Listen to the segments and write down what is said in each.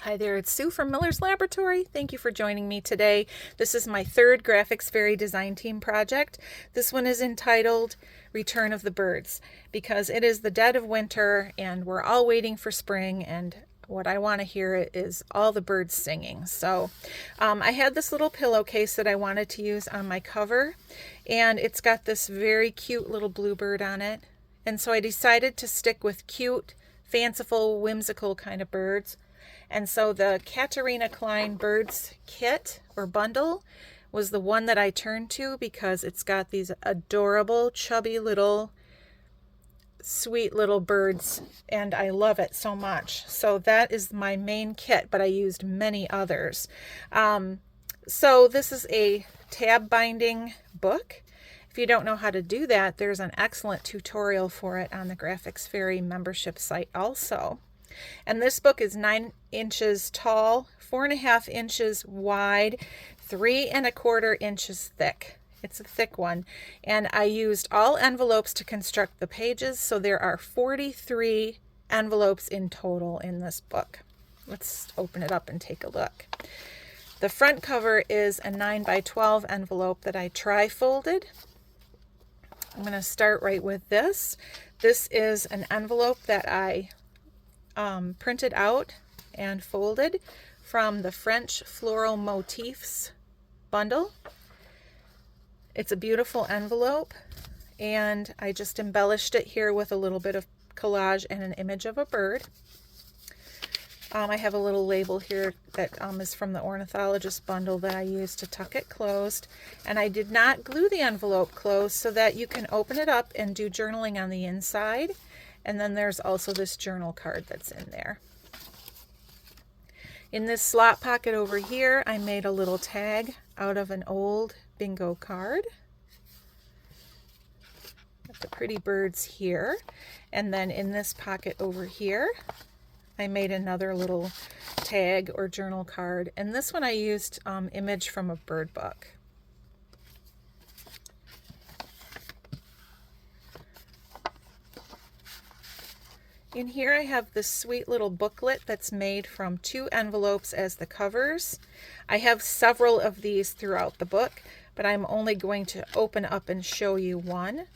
Hi there, it's Sue from Miller's Laboratory. Thank you for joining me today. This is my third Graphics Fairy Design Team project. This one is entitled Return of the Birds because it is the dead of winter and we're all waiting for spring, and what I want to hear is all the birds singing. So I had this little pillowcase that I wanted to use on my cover, and it's got this very cute little bluebird on it. And so I decided to stick with cute, fanciful, whimsical kind of birds. And so the Katarina Klein Birds kit or bundle was the one that I turned to because it's got these adorable, chubby little, sweet little birds, and I love it so much. So that is my main kit, but I used many others. So this is a tab binding book. If you don't know how to do that, there's an excellent tutorial for it on the Graphics Fairy membership site also. And this book is 9 inches tall, 4.5 inches wide, 3 1/4 inches thick. It's a thick one. And I used all envelopes to construct the pages, so there are 43 envelopes in total in this book. Let's open it up and take a look. The front cover is a 9 by 12 envelope that I tri-folded. I'm going to start right with this. This is an envelope that I printed out and folded from the French Floral Motifs bundle. It's a beautiful envelope, and I just embellished it here with a little bit of collage and an image of a bird. I have a little label here that is from the Ornithologist bundle that I used to tuck it closed, and I did not glue the envelope closed so that you can open it up and do journaling on the inside. And then there's also this journal card that's in there. In this slot pocket over here, I made a little tag out of an old bingo card. Got the pretty birds here. And then in this pocket over here, I made another little tag or journal card. And this one I used image from a bird book. In here I have this sweet little booklet that's made from 2 envelopes as the covers. I have several of these throughout the book, but I'm only going to open up and show you one.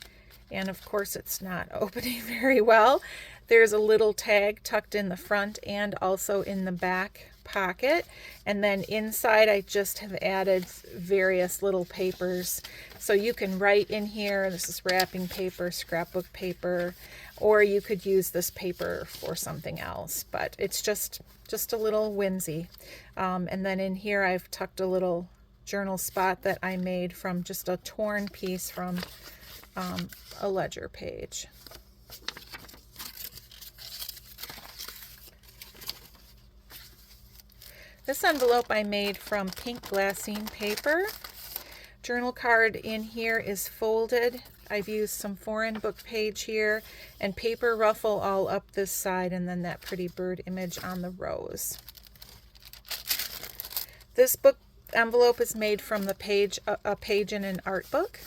And of course it's not opening very well. There's a little tag tucked in the front and also in the back pocket, and then inside I just have added various little papers, so you can write in here. This is wrapping paper, scrapbook paper, or you could use this paper for something else, but it's just a little whimsy. And then in here I've tucked a little journal spot that I made from just a torn piece from a ledger page. This envelope I made from pink glassine paper. Journal card in here is folded. I've used some foreign book page here and paper ruffle all up this side, and then that pretty bird image on the rose. This book envelope is made from the page, a page in an art book.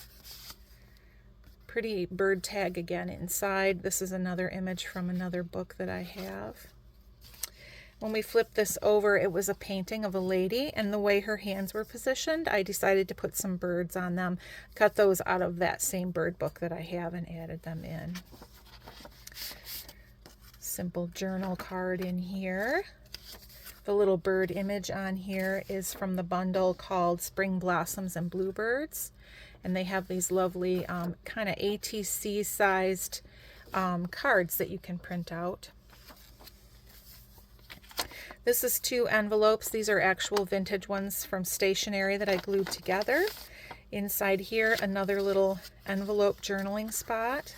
Pretty bird tag again inside. This is another image from another book that I have. When we flipped this over, it was a painting of a lady, and the way her hands were positioned, I decided to put some birds on them, cut those out of that same bird book that I have and added them in. Simple journal card in here. The little bird image on here is from the bundle called Spring Blossoms and Bluebirds, and they have these lovely kind of ATC sized cards that you can print out. This is 2 envelopes. These are actual vintage ones from stationery that I glued together. Inside here, another little envelope journaling spot.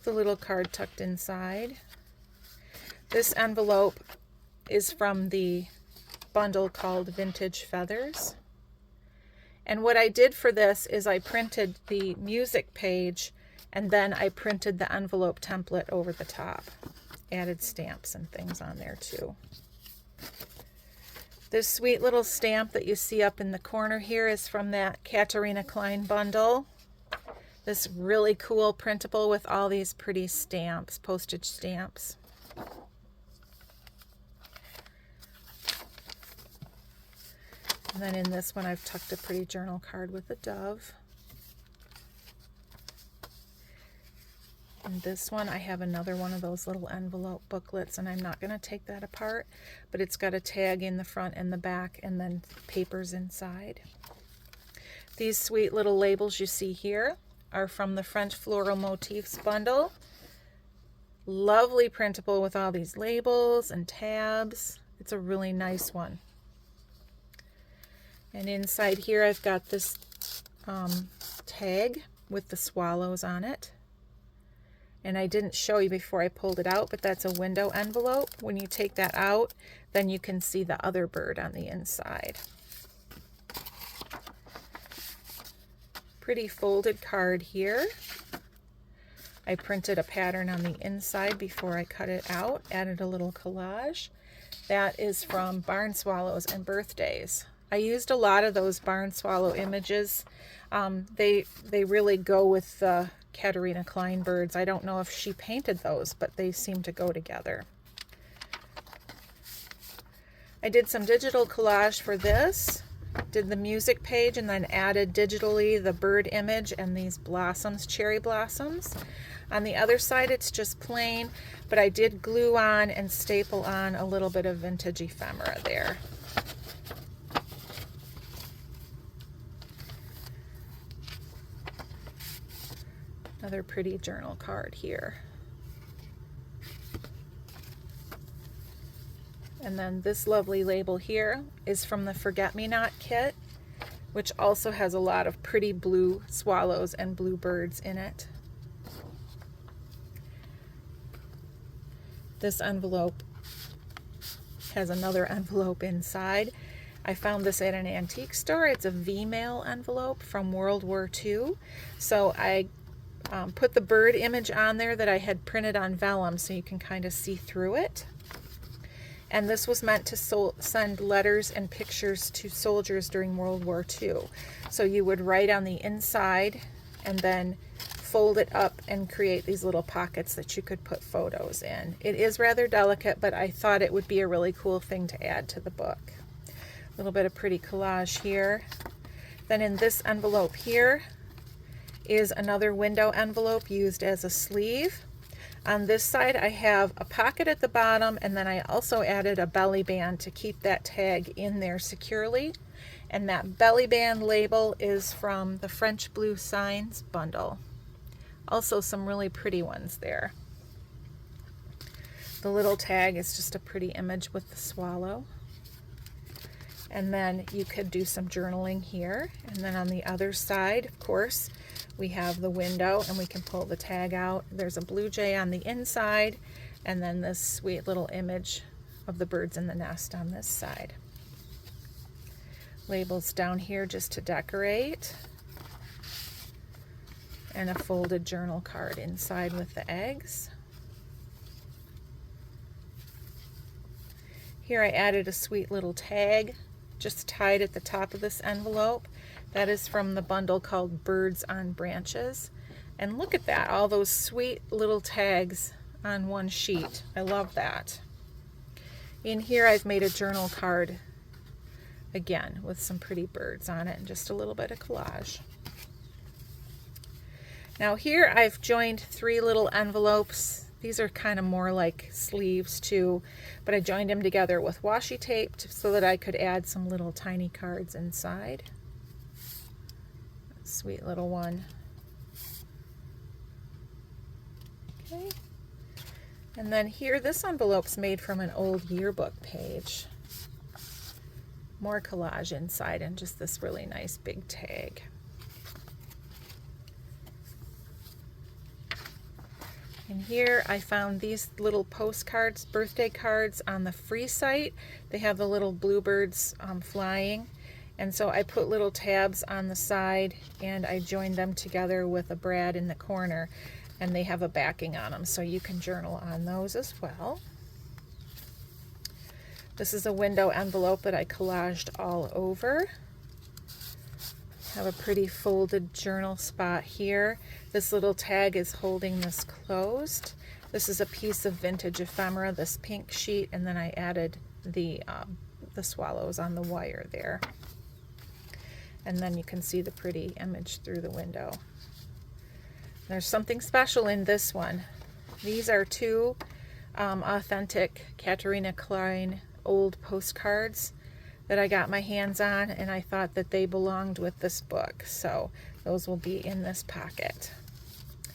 The little card tucked inside. This envelope is from the bundle called Vintage Feathers. And what I did for this is I printed the music page, and then I printed the envelope template over the top. Added stamps and things on there too. This sweet little stamp that you see up in the corner here is from that Katarina Klein bundle. This really cool printable with all these pretty stamps, postage stamps. And then in this one, I've tucked a pretty journal card with a dove. In this one, I have another one of those little envelope booklets, and I'm not going to take that apart, but it's got a tag in the front and the back, and then papers inside. These sweet little labels you see here are from the French Floral Motifs bundle. Lovely printable with all these labels and tabs. It's a really nice one. And inside here, I've got this tag with the swallows on it. And I didn't show you before I pulled it out, but that's a window envelope. When you take that out, then you can see the other bird on the inside. Pretty folded card here. I printed a pattern on the inside before I cut it out, added a little collage. That is from Barn Swallows and Birthdays. I used a lot of those barn swallow images. They really go with the Katerina Klein birds. I don't know if she painted those, but they seem to go together. I did some digital collage for this. Did the music page and then added digitally the bird image and these blossoms, cherry blossoms. On the other side, it's just plain, but I did glue on and staple on a little bit of vintage ephemera there. Another pretty journal card here. And then this lovely label here is from the Forget-Me-Not kit, which also has a lot of pretty blue swallows and blue birds in it. This envelope has another envelope inside. I found this at an antique store. It's a V-mail envelope from World War II. So I put the bird image on there that I had printed on vellum so you can kind of see through it. And this was meant to send letters and pictures to soldiers during World War II. So you would write on the inside and then fold it up and create these little pockets that you could put photos in. It is rather delicate, but I thought it would be a really cool thing to add to the book. A little bit of pretty collage here. Then in this envelope here is another window envelope used as a sleeve. On this side, I have a pocket at the bottom, and then I also added a belly band to keep that tag in there securely. And that belly band label is from the French Blue Signs bundle. Also some really pretty ones there. The little tag is just a pretty image with the swallow. And then you could do some journaling here. And then on the other side, of course, we have the window, and we can pull the tag out. There's a blue jay on the inside, and then this sweet little image of the birds in the nest on this side. Labels down here just to decorate, and a folded journal card inside with the eggs. Here I added a sweet little tag just tied at the top of this envelope. That is from the bundle called Birds on Branches. And look at that, all those sweet little tags on one sheet. I love that. In here I've made a journal card again with some pretty birds on it and just a little bit of collage. Now here I've joined 3 little envelopes. These are kind of more like sleeves too, but I joined them together with washi tape so that I could add some little tiny cards inside. Sweet little one. Okay. And then here, this envelope's made from an old yearbook page. More collage inside and just this really nice big tag. And here I found these little postcards, birthday cards on the free site. They have the little bluebirds flying. And so I put little tabs on the side and I joined them together with a brad in the corner, and they have a backing on them so you can journal on those as well. This is a window envelope that I collaged all over. Have a pretty folded journal spot here. This little tag is holding this closed. This is a piece of vintage ephemera, this pink sheet, and then I added the swallows on the wire there. And then you can see the pretty image through the window. There's something special in this one. These are two authentic Katerina Klein old postcards that I got my hands on, and I thought that they belonged with this book, so those will be in this pocket.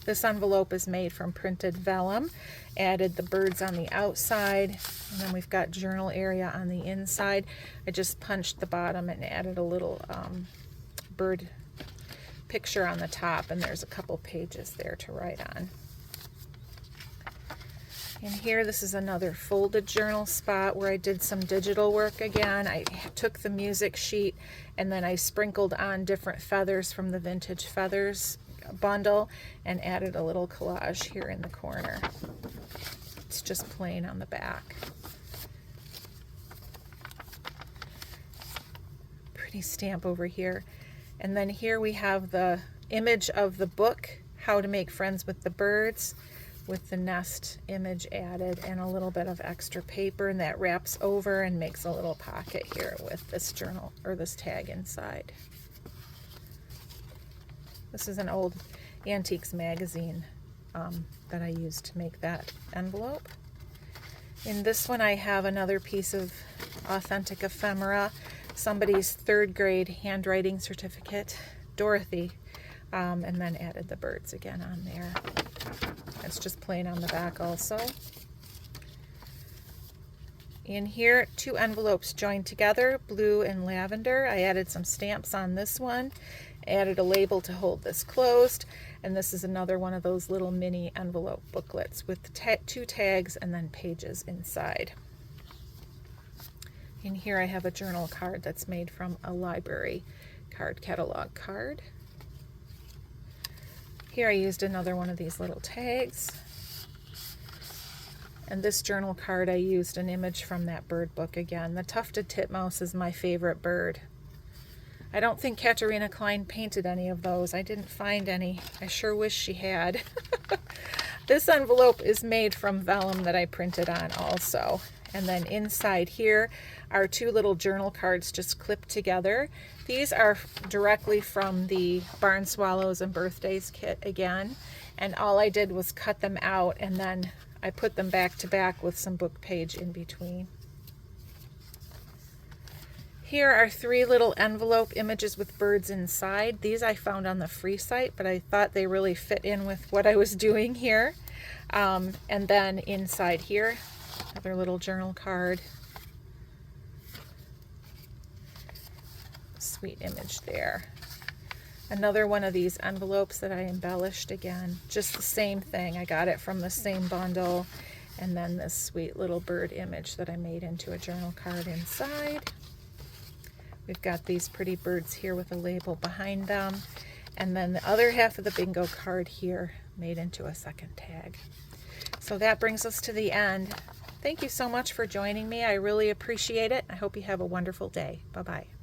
This envelope is made from printed vellum, added the birds on the outside, and then we've got journal area on the inside. I just punched the bottom and added a little bird picture on the top, and there's a couple pages there to write on. And here, this is another folded journal spot where I did some digital work again. I took the music sheet and then I sprinkled on different feathers from the Vintage Feathers bundle and added a little collage here in the corner. It's just plain on the back. Pretty stamp over here. And then here we have the image of the book, How to Make Friends with the Birds, with the nest image added and a little bit of extra paper, and that wraps over and makes a little pocket here with this journal or this tag inside. This is an old Antiques magazine that I used to make that envelope. In this one I have another piece of authentic ephemera, somebody's 3rd grade handwriting certificate, Dorothy, and then added the birds again on there. It's just plain on the back also. In here, 2 envelopes joined together, blue and lavender. I added some stamps on this one, added a label to hold this closed, and this is another one of those little mini envelope booklets with the 2 tags and then pages inside. In here I have a journal card that's made from a library card catalog card. Here I used another one of these little tags. And this journal card I used an image from that bird book again. The tufted titmouse is my favorite bird. I don't think Katerina Klein painted any of those. I didn't find any. I sure wish she had. This envelope is made from vellum that I printed on also. And then inside here are 2 little journal cards just clipped together. These are directly from the Barn Swallows and Birthdays kit again. And all I did was cut them out and then I put them back to back with some book page in between. Here are 3 little envelope images with birds inside. These I found on the free site, but I thought they really fit in with what I was doing here. And then inside here, another little journal card. Sweet image there. Another one of these envelopes that I embellished again. Just the same thing. I got it from the same bundle. And then this sweet little bird image that I made into a journal card inside. We've got these pretty birds here with a label behind them. And then the other half of the bingo card here made into a second tag. So that brings us to the end. Thank you so much for joining me. I really appreciate it. I hope you have a wonderful day. Bye-bye.